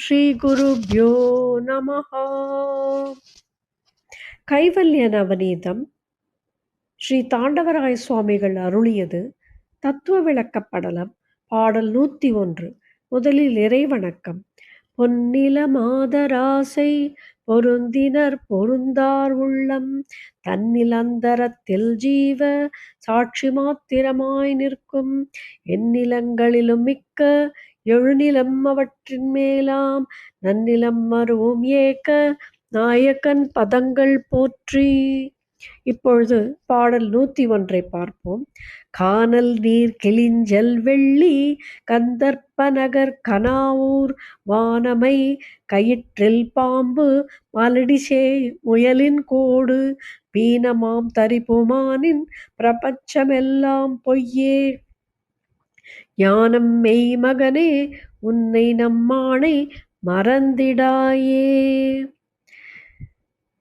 ஸ்ரீகுருப்யோ நமः. கைவல்ய நவநீதம் ஸ்ரீ தாண்டவராய சுவாமிகள் அருளியது. தத்துவ விளக்கப்படலம். பாடல் 101. முதலில் இறைவணக்கம். பொன்னில மாதராசை பொருந்தினர் பொருந்தார் உள்ளம் தன்னில் அந்தரத்தில் ஜீவ சாட்சி மாத்திரமாய் நிற்கும் எந்நிலங்களிலும் மிக்க எழுநிலம் அவற்றின் மேலாம் நன்னிலம் மருவும் ஏக்க நாயகன் பதங்கள் போற்றி. இப்பொழுது பாடல் 101 பார்ப்போம். கானல் நீர் கிளிஞ்சல் வெள்ளி கந்தர்ப்ப நகர் கனாவூர் வானமை கயிற்றில் பாம்பு மலடிசே முயலின் கோடு பீனமாம் தரிப்புமானின் பிரபஞ்சமெல்லாம் பொய்யே ஞானம் மெய் மகனே உன்னை நம்மானை மறந்திடாயே.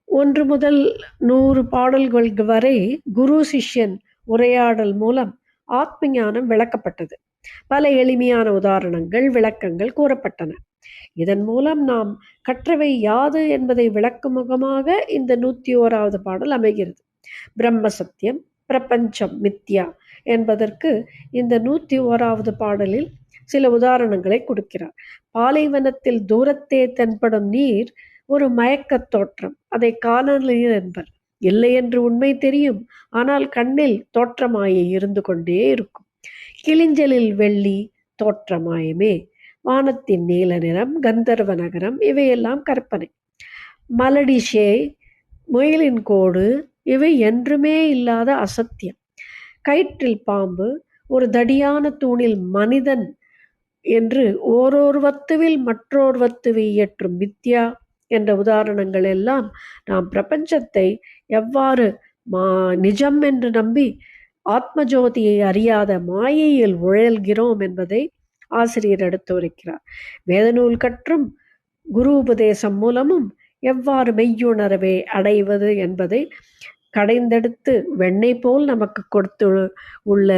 1 முதல் 100 பாடல்கள் வரை குரு சிஷ்யன் உரையாடல் மூலம் ஆத்ம ஞானம் விளக்கப்பட்டது. பல எளிமையான உதாரணங்கள் விளக்கங்கள் கூறப்பட்டன. இதன் மூலம் நாம் கற்றவை யாது என்பதை விளக்கும் முகமாக இந்த 101வது பாடல் அமைகிறது. பிரம்ம சத்தியம், பிரபஞ்சம் மித்யா என்பதற்கு இந்த 101வது பாடலில் சில உதாரணங்களை கொடுக்கிறார். பாலைவனத்தில் தூரத்தே தென்படும் நீர் ஒரு மயக்கத் தோற்றம், அதை கானல் நீர் என்பர். இல்லை என்று உண்மை தெரியும், ஆனால் கண்ணில் தோற்றமாயை இருந்து கொண்டே இருக்கும். கிளிஞ்சலில் வெள்ளி தோற்றமாயமே, வானத்தின் நீல நிறம், கந்தர்வ நகரம் இவையெல்லாம் கற்பனை. மலடிஷே முயலின் கோடு இவை என்றுமே இல்லாத அசத்தியம். கயிற்றில் பாம்பு, ஒரு தடியான தூணில் மனிதன் என்று ஓரோர் வத்துவில் மற்றோர் வத்துவை இயற்றும் மித்யா என்ற உதாரணங்கள் எல்லாம் நாம் பிரபஞ்சத்தை எவ்வாறு நிஜம் என்று நம்பி ஆத்மஜோதியை அறியாத மாயையில் உழல்கிறோம் என்பதை ஆசிரியர் எடுத்து உரைக்கிறார். வேதநூல் கற்றும் குரு உபதேசம் மூலமும் எவ்வாறு மெய்யுணர்வை அடைவது என்பதை கடைந்தெடுத்து வெண்ணெய் போல் நமக்கு கொடுத்து உள்ள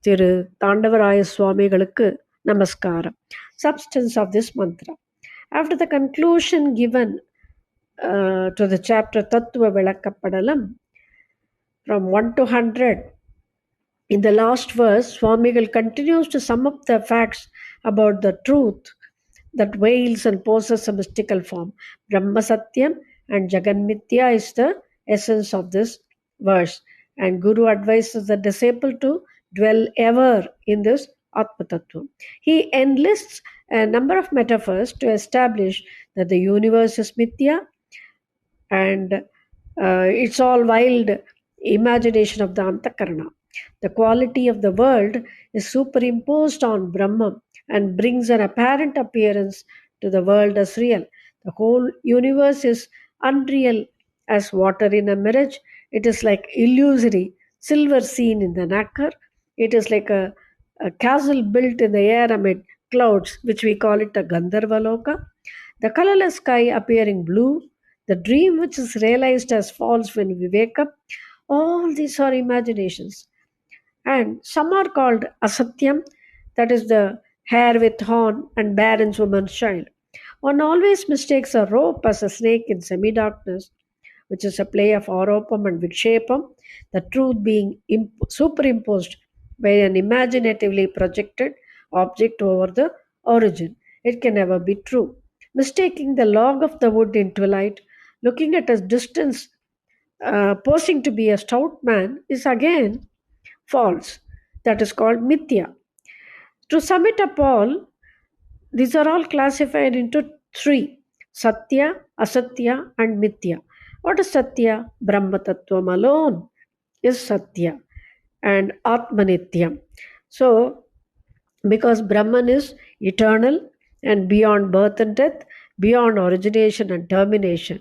திரு தாண்டவராய சுவாமிகளுக்கு நமஸ்காரம். Substance of this mantra. After the conclusion given to the chapter Tattva Velakapadalam from 1 to 100, in the last verse, Swamigal continues to sum up the facts about the truth that veils and poses a mystical form. Brahma Satyam and Jagan Mithya is the essence of this verse, and Guru advises the disciple to dwell ever in this Atma Tattva. He enlists a number of metaphors to establish that the universe is Mithya and it's all wild imagination of the Antakarana. The quality of the world is superimposed on Brahma and brings an apparent appearance to the world as real. The whole universe is unreal as water in a mirage. It is like illusory silver seen in the nacre. It is like a castle built in the air amid clouds, which we call it a Gandharva Loka. The colorless sky appearing blue, the dream which is realized as false when we wake up, all these are imaginations. And some are called asatyam, that is the hare with horn and barren woman's child. One always mistakes a rope as a snake in semi-darkness, which is a play of aropam and vikshepam, the truth being superimposed by an imaginatively projected object over the origin. It can never be true. Mistaking the log of the wood in twilight, looking at a distance, posing to be a stout man, is again false. That is called mithya. To sum it up all, these are all classified into 3: Satya, Asatya and Mithya. What is Satya? Brahma Tattvam alone is Satya and Atmanityam. So, because Brahman is eternal and beyond birth and death, beyond origination and termination,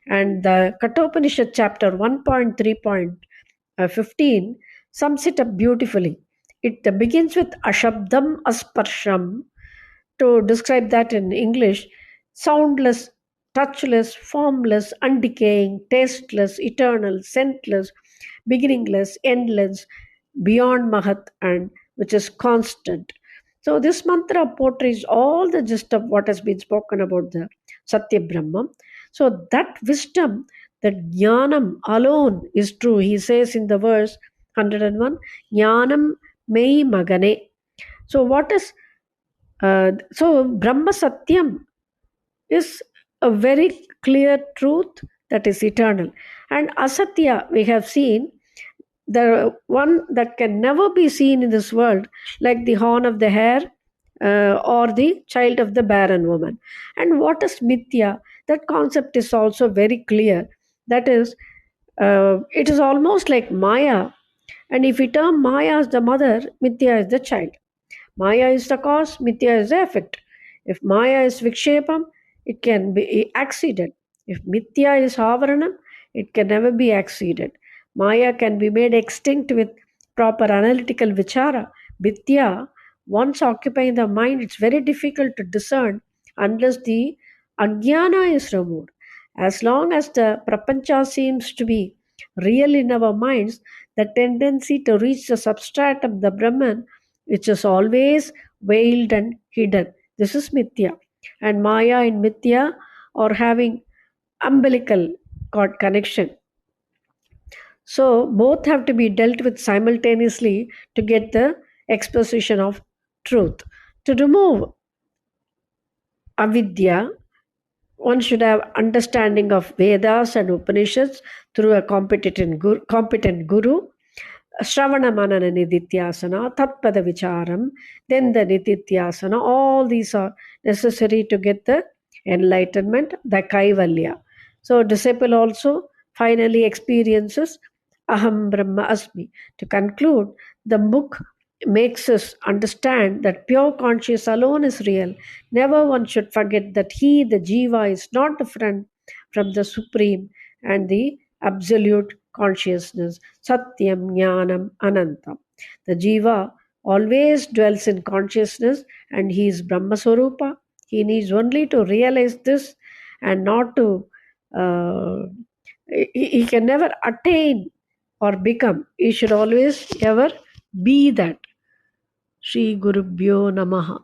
and the Kathopanishad chapter 1.3.15 sums it up beautifully. It begins with Ashabdam Asparsham to describe that in English: soundless, touchless, formless, undecaying, tasteless, eternal, scentless, beginningless, endless, beyond Mahat, and which is constant. So this mantra portrays all the gist of what has been spoken about the Satya Brahman. So that wisdom, that jnanam alone is true. He says in the verse 101, jnanam mei magane. So what is so Brahma Satyam is a very clear truth that is eternal. And Asatya, we have seen, the one that can never be seen in this world, like the horn of the hare or the child of the barren woman. And what is Mithya? That concept is also very clear. That is, it is almost like Maya. And if we term Maya as the mother, Mithya is the child. Maya is the cause, Mithya is the effect. If Maya is Vikshepam, it can be exceeded. If Mithya is Avaranam, it can never be exceeded. Maya can be made extinct with proper analytical vichara. Mithya, once occupying the mind, it's very difficult to discern unless the ajnana is removed. As long as the prapancha seems to be real in our minds, the tendency to reach the substratum, the Brahman, which is always veiled and hidden. This is Mithya. And Maya and Mithya are having umbilical cord connection. So both have to be dealt with simultaneously to get the exposition of truth. To remove avidya, one should have understanding of Vedas and Upanishads through a competent guru. Shravana Manana Nidithyasana, Tatpada Vicharam, then the Nidithyasana, all these are necessary to get the enlightenment, the Kaivalya. So, disciple also finally experiences Aham Brahma Asmi. To conclude, the book makes us understand that pure conscious alone is real. Never one should forget that he, the Jiva, is not different from the Supreme and the absolute consciousness. Satyam Jnanam Anantam. The Jiva always dwells in consciousness and he is Brahma Swarupa. He needs only to realize this and not to, he can never attain or become. He should always ever be that. Shri Gurubhyo Namaha.